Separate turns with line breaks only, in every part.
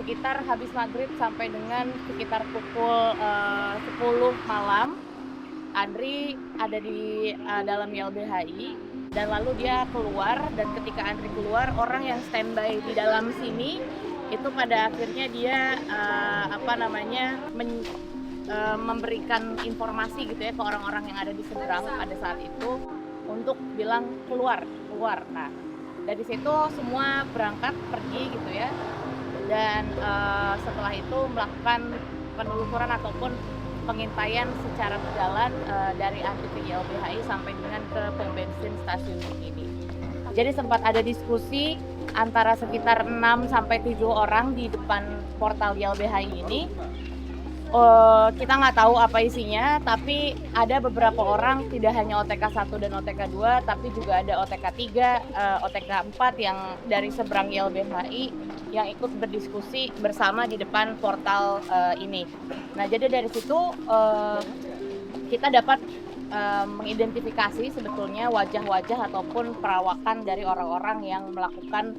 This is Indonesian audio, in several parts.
sekitar habis maghrib sampai dengan sekitar pukul 10 malam, Andri ada di dalam YLBHI dan lalu dia keluar, dan ketika Andri keluar, orang yang standby di dalam sini itu pada akhirnya dia memberikan informasi gitu ya ke orang-orang yang ada di seberang pada saat itu untuk bilang keluar. Nah, dari situ semua berangkat pergi gitu ya, dan setelah itu melakukan penelusuran ataupun pengintaian secara berjalan dari Andri ke YLBHI sampai dengan ke pom bensin stasiun ini. Jadi sempat ada diskusi antara sekitar 6 sampai 7 orang di depan portal YLBHI ini. Kita nggak tahu apa isinya, tapi ada beberapa orang, tidak hanya OTK 1 dan OTK 2, tapi juga ada OTK 3, OTK 4 yang dari seberang YLBHI yang ikut berdiskusi bersama di depan portal ini. Nah, jadi dari situ kita dapat mengidentifikasi sebetulnya wajah-wajah ataupun perawakan dari orang-orang yang melakukan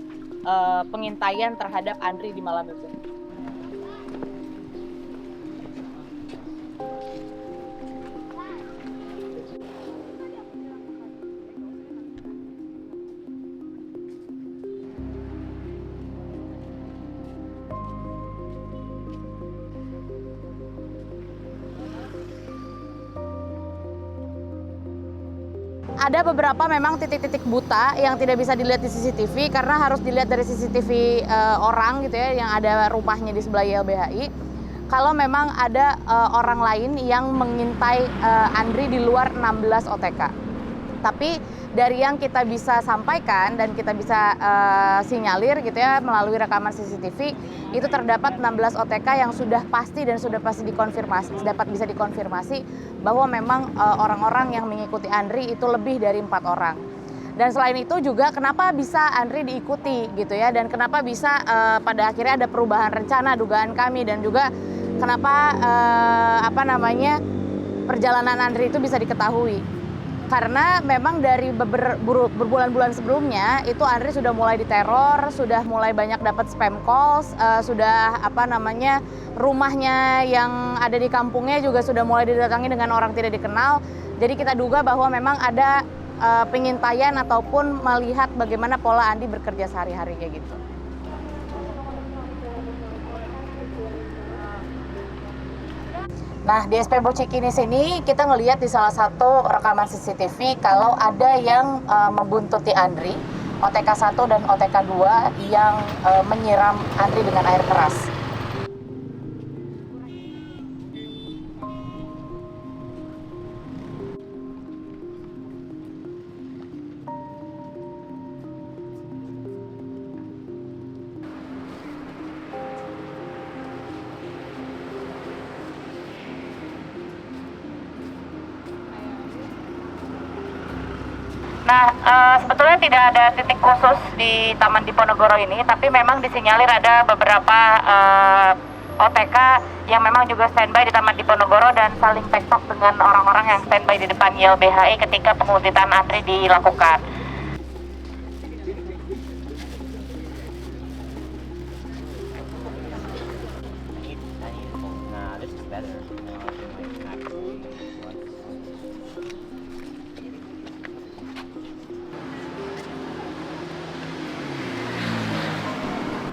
pengintaian terhadap Andri di malam itu. Ada beberapa memang titik-titik buta yang tidak bisa dilihat di CCTV karena harus dilihat dari CCTV orang gitu ya, yang ada rumahnya di sebelah YLBHI. Kalau memang ada orang lain yang mengintai Andri di luar 16 OTK. Tapi dari yang kita bisa sampaikan dan kita bisa sinyalir gitu ya melalui rekaman CCTV, itu terdapat 16 OTK yang sudah pasti dan sudah pasti dikonfirmasi, dapat bisa dikonfirmasi bahwa memang orang-orang yang mengikuti Andri itu lebih dari 4 orang. Dan selain itu juga kenapa bisa Andri diikuti gitu ya, dan kenapa bisa pada akhirnya ada perubahan rencana dugaan kami, dan juga kenapa perjalanan Andri itu bisa diketahui. Karena memang dari berbulan-bulan sebelumnya itu Andri sudah mulai diteror, sudah mulai banyak dapat spam calls, rumahnya yang ada di kampungnya juga sudah mulai didatangi dengan orang tidak dikenal. Jadi kita duga bahwa memang ada pengintaian ataupun melihat bagaimana pola Andi bekerja sehari-hari kayak gitu. Nah, di SPBO Cikinis ini kita ngelihat di salah satu rekaman CCTV kalau ada yang membuntuti Andri, OTK 1 dan OTK 2 yang menyiram Andri dengan air keras. Nah, sebetulnya tidak ada titik khusus di Taman Diponegoro ini, tapi memang disinyalir ada beberapa OTK yang memang juga standby di Taman Diponegoro dan saling tektok dengan orang-orang yang standby di depan YLBHI ketika penguntitan Andri dilakukan.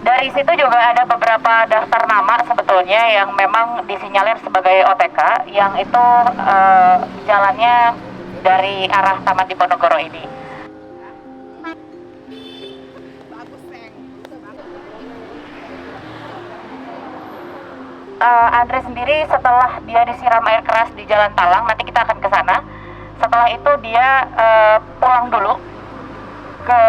Dari situ juga ada beberapa daftar nama sebetulnya yang memang disinyalir sebagai OTK, yang itu jalannya dari arah Taman Diponegoro ini. Andre sendiri setelah dia disiram air keras di Jalan Talang, nanti kita akan ke sana. Setelah itu dia pulang dulu ke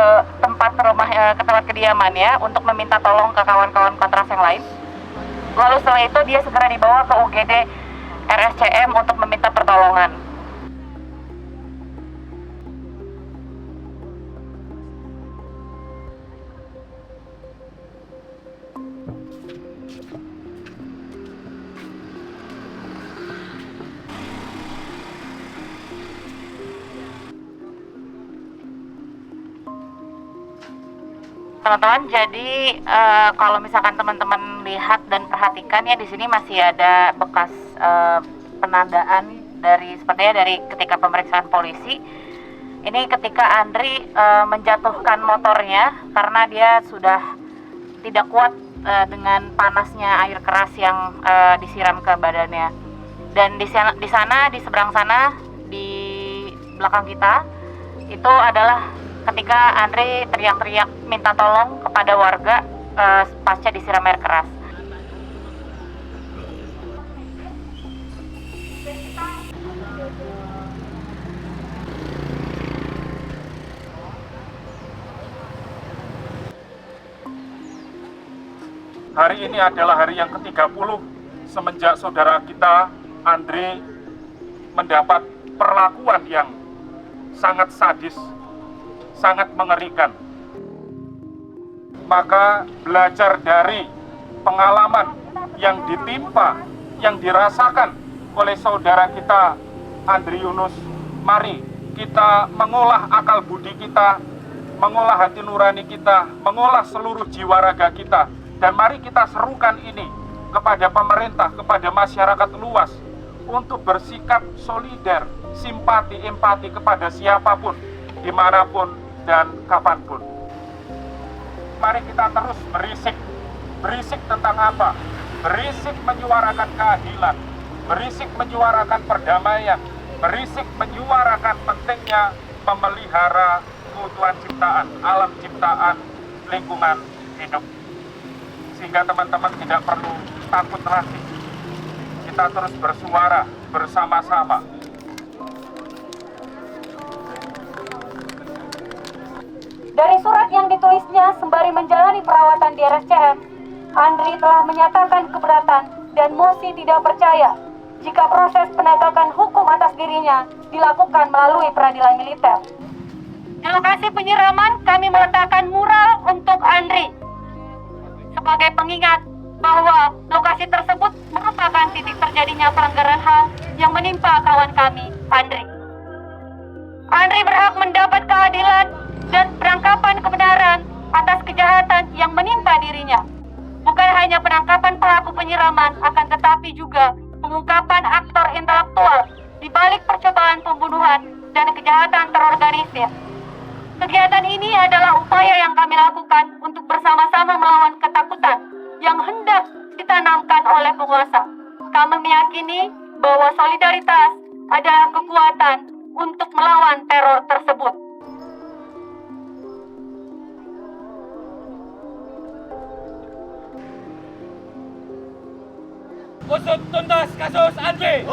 tempat kediamannya untuk meminta tolong ke kawan-kawan kontras yang lain. Lalu setelah itu dia segera dibawa ke UGD RSCM untuk meminta pertolongan. teman-teman. Jadi kalau misalkan teman-teman lihat dan perhatikan ya, di sini masih ada bekas penandaan sepertinya dari ketika pemeriksaan polisi. Ini ketika Andri menjatuhkan motornya karena dia sudah tidak kuat dengan panasnya air keras yang disiram ke badannya. Dan di sana di seberang sana di belakang kita itu adalah ketika Andre teriak-teriak minta tolong kepada warga pasca disiram air keras.
Hari ini adalah hari yang ke-30 semenjak saudara kita Andre mendapat perlakuan yang sangat sadis, sangat mengerikan. Maka belajar dari pengalaman yang ditimpa, yang dirasakan oleh saudara kita Andri Yunus, mari kita mengolah akal budi kita, mengolah hati nurani kita, mengolah seluruh jiwa raga kita, dan mari kita serukan ini kepada pemerintah, kepada masyarakat luas untuk bersikap solider, simpati, empati kepada siapapun, dimanapun dan kapanpun. Mari kita terus berisik tentang apa? Berisik menyuarakan keadilan, berisik menyuarakan perdamaian, berisik menyuarakan pentingnya memelihara keutuhan ciptaan, alam ciptaan, lingkungan hidup. Sehingga teman-teman tidak perlu takut lagi. Kita terus bersuara bersama-sama.
Dari surat yang ditulisnya sembari menjalani perawatan di RSCM, Andri telah menyatakan keberatan dan mosi tidak percaya jika proses penegakan hukum atas dirinya dilakukan melalui peradilan militer. Di lokasi penyiraman, kami meletakkan mural untuk Andri sebagai pengingat bahwa lokasi tersebut merupakan titik terjadinya pelanggaran HAM yang menimpa kawan kami, Andri. Andri berhak mendapat keadilan dan penangkapan kebenaran atas kejahatan yang menimpa dirinya. Bukan hanya penangkapan pelaku penyiraman, akan tetapi juga pengungkapan aktor intelektual di balik percobaan pembunuhan dan kejahatan terorganisir. Kegiatan ini adalah upaya yang kami lakukan untuk bersama-sama melawan ketakutan yang hendak ditanamkan oleh penguasa. Kami meyakini bahwa solidaritas adalah kekuatan untuk melawan teror tersebut.
Usut tuntas kasus Andri.